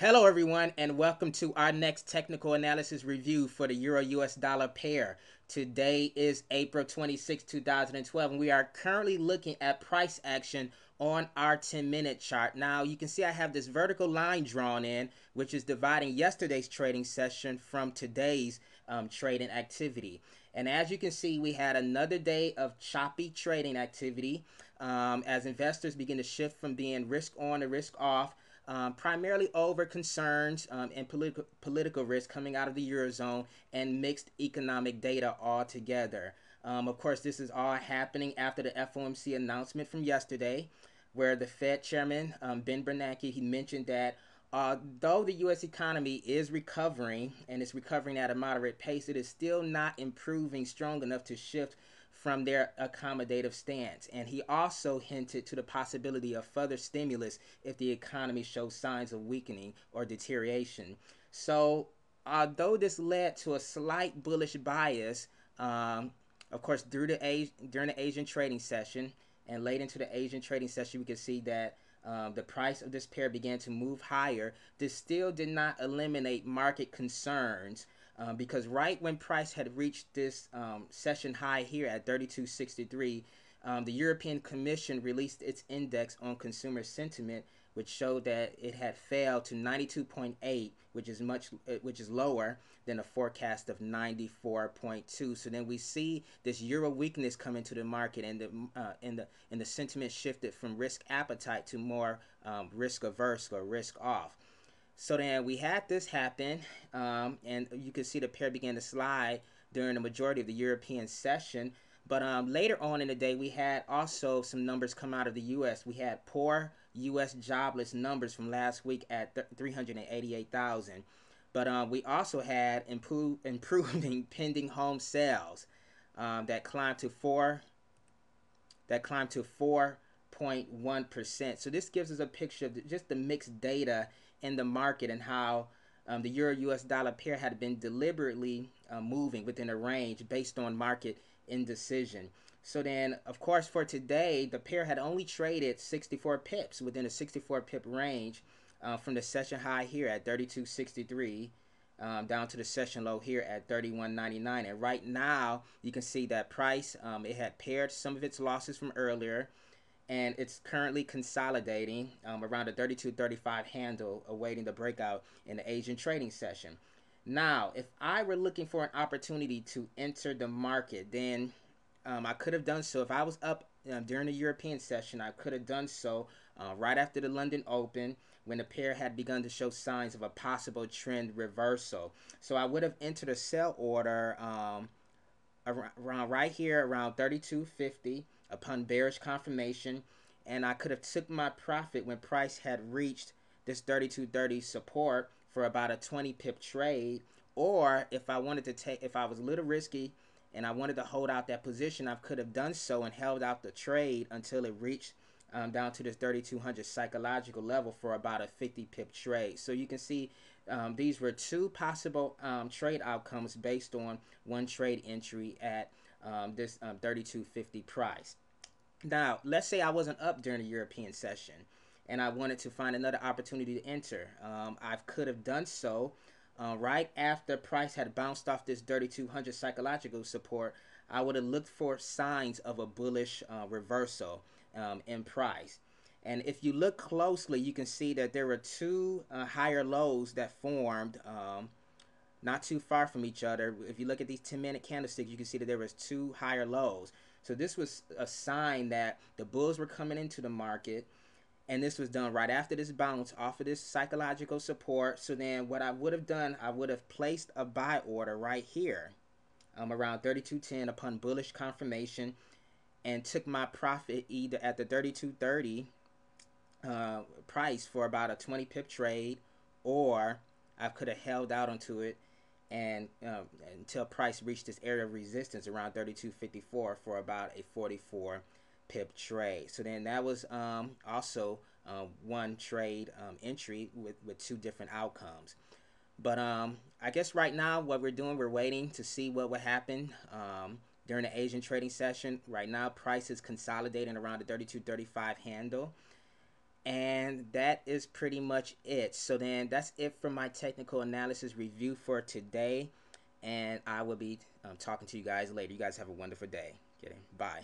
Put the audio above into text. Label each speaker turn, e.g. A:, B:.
A: Hello everyone and welcome to our next technical analysis review for the Euro US dollar pair. Today is April 26, 2012 and we are currently looking at price action on our 10-minute chart. Now you can see I have this vertical line drawn in which is dividing yesterday's trading session from today's trading activity. And as you can see, we had another day of choppy trading activity as investors begin to shift from being risk on to risk off. Primarily over concerns and political risk coming out of the Eurozone and mixed economic data altogether. Of course, this is all happening after the FOMC announcement from yesterday, where the Fed chairman, Ben Bernanke, he mentioned that although the U.S. economy is recovering and it's recovering at a moderate pace, it is still not improving strong enough to shift from their accommodative stance. And he also hinted to the possibility of further stimulus if the economy shows signs of weakening or deterioration. So although this led to a slight bullish bias, of course, during the Asian trading session and late into the Asian trading session, we can see that the price of this pair began to move higher. This still did not eliminate market concerns because right when price had reached this session high here at 32.63, the European Commission released its index on consumer sentiment, which showed that it had failed to 92.8, which is lower than a forecast of 94.2. So then we see this euro weakness come into the market, and the sentiment shifted from risk appetite to more risk averse or risk off. So then we had this happen, and you can see the pair began to slide during the majority of the European session. But later on in the day, we had also some numbers come out of the U.S. We had poor U.S. jobless numbers from last week at 388,000. But we also had improving pending home sales that climbed to 4.1%. So this gives us a picture of just the mixed data in the market and how the Euro US dollar pair had been deliberately moving within a range based on market indecision. So then, of course, for today, the pair had only traded 64 pips within a 64 pip range from the session high here at 32.63 down to the session low here at 31.99. And right now, you can see that price, it had paired some of its losses from earlier, and it's currently consolidating around a 32.35 handle, awaiting the breakout in the Asian trading session. Now, if I were looking for an opportunity to enter the market, then I could have done so. If I was up during the European session, I could have done so right after the London Open, when the pair had begun to show signs of a possible trend reversal. So I would have entered a sell order around right here around 32.50 upon bearish confirmation, and I could have took my profit when price had reached this 32.30 support for about a 20 pip trade. Or if I wanted to take, if I was a little risky and I wanted to hold out that position, I could have done so and held out the trade until it reached down to this 3200 psychological level for about a 50 pip trade. So you can see these were two possible trade outcomes based on one trade entry at this 32.50 price. Now, let's say I wasn't up during the European session and I wanted to find another opportunity to enter. I could have done so right after price had bounced off this 3200 psychological support. I would have looked for signs of a bullish reversal in price. And if you look closely, you can see that there were two higher lows that formed not too far from each other. If you look at these 10-minute candlesticks, you can see that there was two higher lows. So this was a sign that the bulls were coming into the market, and this was done right after this bounce off of this psychological support. So then what I would have done, I would have placed a buy order right here around 32.10 upon bullish confirmation, and took my profit either at the 32.30 price for about a 20 pip trade, or I could have held out onto it and until price reached this area of resistance around 32.54 for about a 44 pip trade. So then that was also one trade entry with two different outcomes. But I guess right now what we're doing, we're waiting to see what would happen during the Asian trading session. Right now price is consolidating around the 32.35 handle. And that is pretty much it. So then that's it for my technical analysis review for today. And I will be talking to you guys later. You guys have a wonderful day. Okay, bye.